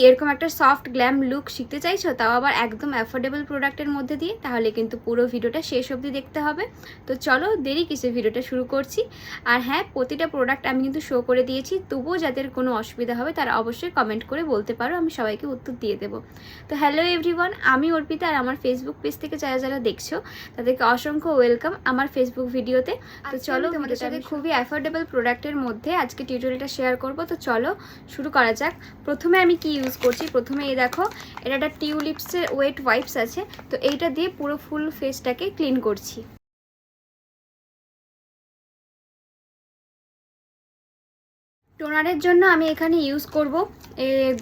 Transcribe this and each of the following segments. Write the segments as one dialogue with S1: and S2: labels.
S1: এরকম একটা soft glam look শিখতে চাইছো, তাও আবার একদম অ্যাফোর্ডেবল প্রোডাক্টের মধ্যে দিয়ে, তাহলে কিন্তু পুরো ভিডিওটা শেষ অবধি দেখতে হবে। তো চলো দেরি কিসে ভিডিওটা শুরু করছি। আর হ্যাঁ, প্রতিটা প্রোডাক্ট আমি কিন্তু শো করে দিয়েছি, তবুও যাদের কোনো অসুবিধা হবে তারা অবশ্যই কমেন্ট করে বলতে পারো, আমি সবাইকে উত্তর দিয়ে দেবো। তো হ্যালো এভরিওয়ান, আমি অর্পিতা, আর আমার ফেসবুক পেজ থেকে যারা যারা দেখছো তাদেরকে অসংখ্য ওয়েলকাম আমার ফেসবুক ভিডিওতে। তো চলো তোমাদের সাথে খুবই অ্যাফোর্ডেবল প্রোডাক্টের মধ্যে আজকে টিউটোরিয়ালটা শেয়ার করব। তো চলো শুরু করা যাক। প্রথমে আমি কি ইউজ করছি, প্রথমে এই দেখো, এটা একটা টিউলিপসের ওয়েট ওয়াইপস আছে। তো এইটা দিয়ে পুরো ফুল ফেসটাকে ক্লিন করছি। টোনারের জন্য আমি এখানে ইউজ করব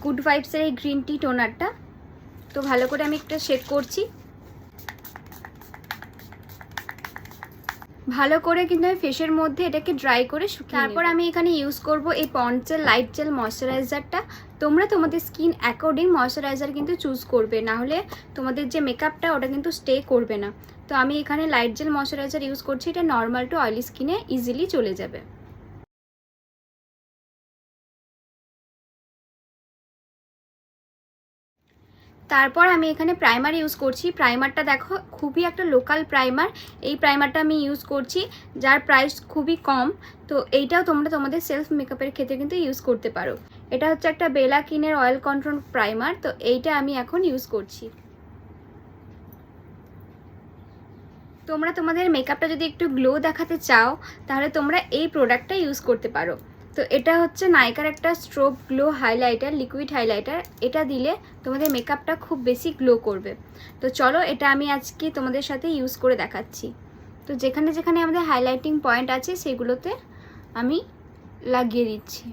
S1: গুড ভাইবসের এই গ্রিন টি টোনারটা। তো ভালো করে আমি একটা শেক করছি, ভালো করে কিন্তু আমি ফেসের মধ্যে এটাকে ড্রাই করে শুকিয়ে তারপর আমি এখানে ইউজ করব এই পন্ডসের লাইট জেল ময়শ্চারাইজারটা। তোমরা তোমাদের স্কিন অ্যাকর্ডিং ময়শ্চারাইজার কিন্তু চুজ করবে, না হলে তোমাদের যে মেকআপটা ওটা কিন্তু স্টে করবে না। তো আমি এখানে লাইট জেল ময়শ্চারাইজার ইউজ করছি, এটা নর্মাল টু অয়েলি স্কিনে ইজিলি চলে যাবে। তারপর আমি এখানে প্রাইমার ইউজ করছি। প্রাইমারটা দেখো খুবই একটা লোকাল প্রাইমার, এই প্রাইমারটা আমি ইউজ করছি, যার প্রাইস খুবই কম। তো এইটাও তোমরা তোমাদের সেলফ মেকআপের ক্ষেত্রে কিন্তু ইউজ করতে পারো। এটা হচ্ছে একটা বেলা কিনের অয়েল কন্ট্রোল প্রাইমার, তো এইটা আমি এখন ইউজ করছি। তোমরা তোমাদের মেকআপটা যদি একটু গ্লো দেখাতে চাও তাহলে তোমরা এই প্রোডাক্টটা ইউজ করতে পারো। তো এটা হচ্ছে নাইকার একটা strobe glow highlighter, liquid highlighter. এটা দিলে তোমাদের মেকআপটা খুব বেশি গ্লো করবে। তো চলো এটা আমি আজকে তোমাদের সাথে ইউজ করে দেখাচ্ছি। তো যেখানে যেখানে আমাদের হাইলাইটিং পয়েন্ট আছে সেগুলোতে আমি লাগিয়ে দিচ্ছি।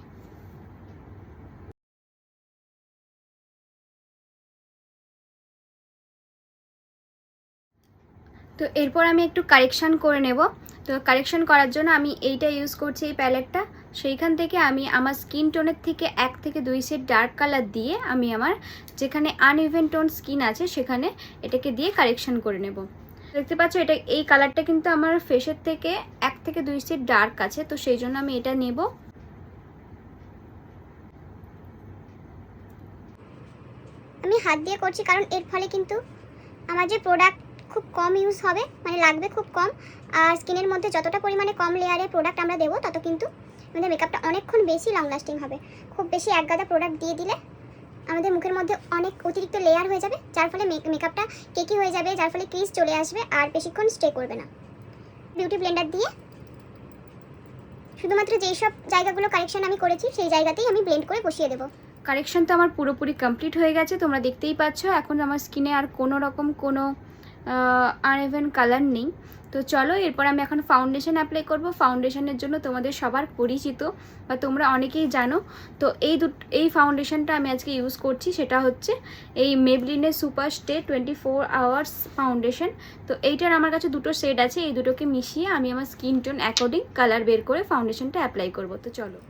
S1: তো এরপর আমি একটু কারেকশান করে নেব। তো কারেকশান করার জন্য আমি এইটা ইউজ করছি, এই প্যালেটটা। সেইখান থেকে আমি আমার স্কিন টোনের থেকে 1 থেকে 2 শেড ডার্ক কালার দিয়ে আমি আমার যেখানে আনইভেন টোন স্কিন আছে সেখানে এটাকে দিয়ে কারেকশান করে নেব। দেখতে পাচ্ছ এটা এই কালারটা কিন্তু আমার ফেসের থেকে 1 থেকে 2 শেড ডার্ক আছে, তো সেই জন্য আমি এটা নেব।
S2: আমি হাত দিয়ে করছি কারণ এর ফলে কিন্তু আমার যে প্রোডাক্ট খুব কম ইউজ হবে, মানে লাগবে খুব কম। আর স্কিনের মধ্যে যতটা পরিমাণে কম লেয়ারের প্রোডাক্ট আমরা দেবো তত কিন্তু আমাদের মেকআপটা অনেকক্ষণ বেশি লং লাস্টিং হবে। খুব বেশি এক গাদা প্রোডাক্ট দিয়ে দিলে আমাদের মুখের মধ্যে অনেক অতিরিক্ত লেয়ার হয়ে যাবে, যার ফলে মেকআপটা কেকি হয়ে যাবে, যার ফলে ক্রিজ চলে আসবে আর বেশিক্ষণ স্টে করবে না। বিউটি ব্লেন্ডার দিয়ে শুধুমাত্র যেই সব জায়গাগুলো কারেকশন আমি করেছি সেই জায়গাতেই আমি ব্লেন্ড করে বসিয়ে দেবো।
S1: কারেকশন তো আমার পুরোপুরি কমপ্লিট হয়ে গেছে, তোমরা দেখতেই পাচ্ছ। এখন আমার স্কিনে আর কোনো রকম কোনো আনইভেন কালার নেই। তো চলো এরপর আমি এখন ফাউন্ডেশন অ্যাপ্লাই করব। ফাউন্ডেশনের জন্য তোমাদের সবার পরিচিত বা তোমরা অনেকেই জানো, তো এই ফাউন্ডেশনটা আমি আজকে ইউজ করছি। সেটা হচ্ছে এই মেবলিনের সুপার স্টে 24 আওয়ার্স ফাউন্ডেশন। তো এইটার আমার কাছে দুটো শেড আছে, এই দুটোকে মিশিয়ে আমি আমার স্কিন টোন অ্যাকর্ডিং কালার বের করে ফাউন্ডেশনটা অ্যাপ্লাই করব। তো চলো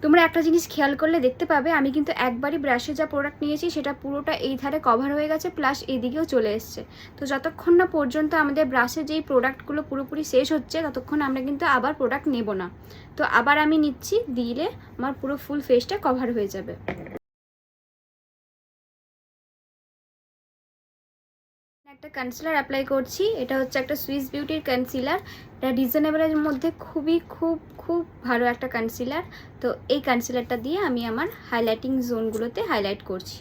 S1: তোমরা একটা জিনিস খেয়াল করলে দেখতে পাবে, আমি কিন্তু একবারই ব্রাশে যা প্রোডাক্ট নিয়েছি সেটা পুরোটা এই ধারে কভার হয়ে গেছে, প্লাস এইদিকেও চলে এসছে। তো যতক্ষণ না পর্যন্ত আমাদের ব্রাশে যেই প্রোডাক্টগুলো পুরোপুরি শেষ হচ্ছে ততক্ষণ আমরা কিন্তু আবার প্রোডাক্ট নেব না। তো আবার আমি নিচ্ছি, দিলে আমার পুরো ফুল ফেসটা কভার হয়ে যাবে। একটা কনসিলার অ্যাপ্লাই করছি, এটা হচ্ছে একটা সুইস বিউটির কনসিলার। এটা রিজনেবলের মধ্যে খুবই খুব ভালো একটা কনসিলার। তো এই কনসিলারটা দিয়ে আমি আমার হাইলাইটিং জোনগুলোতে হাইলাইট করছি।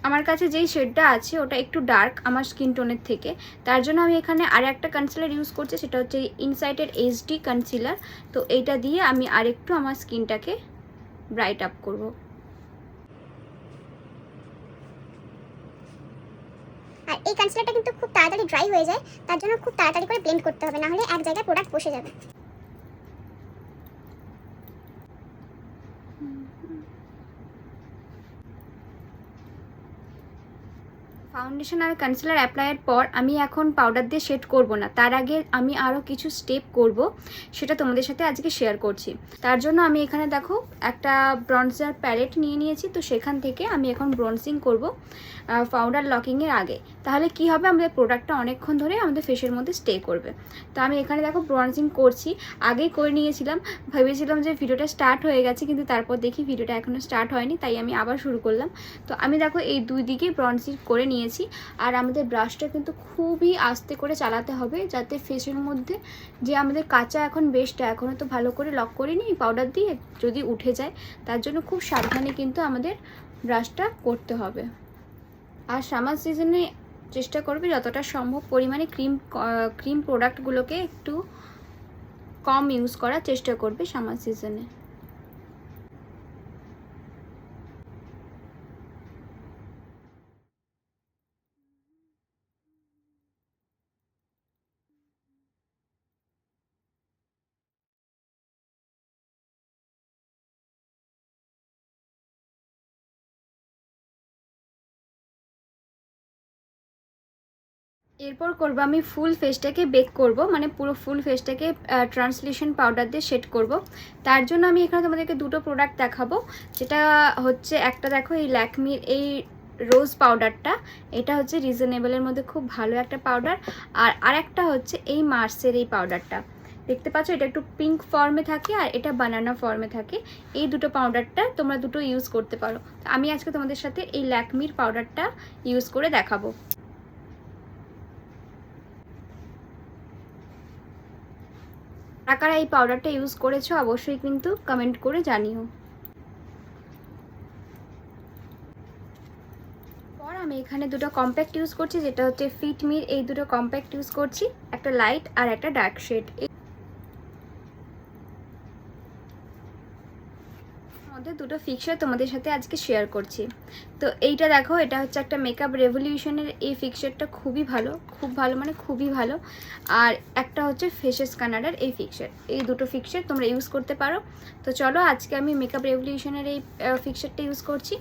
S1: আমার কাছে যেই শেডটা আছে ওটা একটু ডার্ক আমার স্কিন টোনের থেকে, তার জন্য আমি এখানে আর একটা কনসিলার ইউজ করছি, সেটা হচ্ছে ইনসাইটের এইচডি কনসিলার। তো এইটা দিয়ে আমি আরেকটু আমার স্কিনটাকে ব্রাইট আপ করব।
S2: আর এই কনসিলারটা কিন্তু খুব তাড়াতাড়ি ড্রাই হয়ে যায়, তার জন্য খুব তাড়াতাড়ি করে ব্লেন্ড করতে হবে, না হলে এক জায়গায় প্রোডাক্ট বসে যাবে।
S1: ফাউন্ডেশন আর কনসিলার অ্যাপ্লাইয়ের পর আমি এখন পাউডার দিয়ে শেড করব না, তার আগে আমি আরও কিছু স্টেপ করব, সেটা তোমাদের সাথে আজকে শেয়ার করছি। তার জন্য আমি এখানে দেখো একটা ব্রন্জার প্যালেট নিয়ে নিয়েছি। তো সেখান থেকে আমি এখন ব্রন্সিং করব পাউডার লকিংয়ের আগে। তাহলে কি হবে, আমাদের প্রোডাক্টটা অনেকক্ষণ ধরে আমাদের ফেসের মধ্যে স্টে করবে। তো আমি এখানে দেখো ব্রন্সিং করছি, আগেই করে নিয়েছিলাম, ভেবেছিলাম যে ভিডিওটা স্টার্ট হয়ে গেছে, কিন্তু তারপর দেখি ভিডিওটা এখনও স্টার্ট হয়নি, তাই আমি আবার শুরু করলাম। তো আমি দেখো এই দুই দিকে ব্রন্সিং করে নিয়েছি। আর আমাদের ব্রাশটা কিন্তু খুবই আস্তে করে চালাতে হবে, যাতে ফেসের মধ্যে যে আমাদের কাঁচা এখন বেসটা এখনও তো ভালো করে লক করিনি পাউডার দিয়ে, যদি উঠে যায়, তার জন্য খুব সাবধানে কিন্তু আমাদের ব্রাশটা করতে হবে। আর সামার সিজনে চেষ্টা করবে যতটা সম্ভব পরিমাণে ক্রিম প্রোডাক্টগুলোকে একটু কম ইউজ করার চেষ্টা করবে সামার সিজনে। এরপর করব আমি ফুল ফেসটাকে বেক করব, মানে পুরো ফুল ফেসটাকে ট্রান্সলেশন পাউডার দিয়ে শেড করব। তার জন্য আমি এখানে তোমাদেরকে দুটো প্রোডাক্ট দেখাবো, যেটা হচ্ছে একটা দেখো এই ল্যাকমির এই রোজ পাউডারটা, এটা হচ্ছে রিজনেবলের মধ্যে খুব ভালো একটা পাউডার। আর আরেকটা হচ্ছে এই মার্সের এই পাউডারটা, দেখতে পাচ্ছ এটা একটু পিঙ্ক ফর্মে থাকে আর এটা বানানা ফর্মে থাকে। এই দুটো পাউডারটা তোমরা দুটো ইউজ করতে পারো। আমি আজকে তোমাদের সাথে এই ল্যাকমির পাউডারটা ইউজ করে দেখাবো। কারা এই পাউডারটা ইউজ করেছো অবশ্যই কিন্তু কমেন্ট করে জানিও। পর আমি এখানে দুটো কম্প্যাক্ট ইউজ করছি, যেটা হচ্ছে ফিটমির এই দুটো কম্প্যাক্ট ইউজ করছি, একটা লাইট আর একটা ডার্ক শেড। মধ্যে দুটো ফিক্সার তোমাদের সাথে আজকে শেয়ার করছি। তো এইটা দেখো, এটা হচ্ছে একটা মেকআপ রেভলিউশনের এই ফিক্সারটা, খুবই ভালো, খুব ভালো মানে খুবই ভালো। আর একটা হচ্ছে ফেসেস কানাডার এই ফিক্সার, এই দুটো ফিক্সার তোমরা ইউজ করতে পারো। তো চলো আজকে আমি মেকআপ রেভলিউশনের এই ফিক্সারটা ইউজ করছি।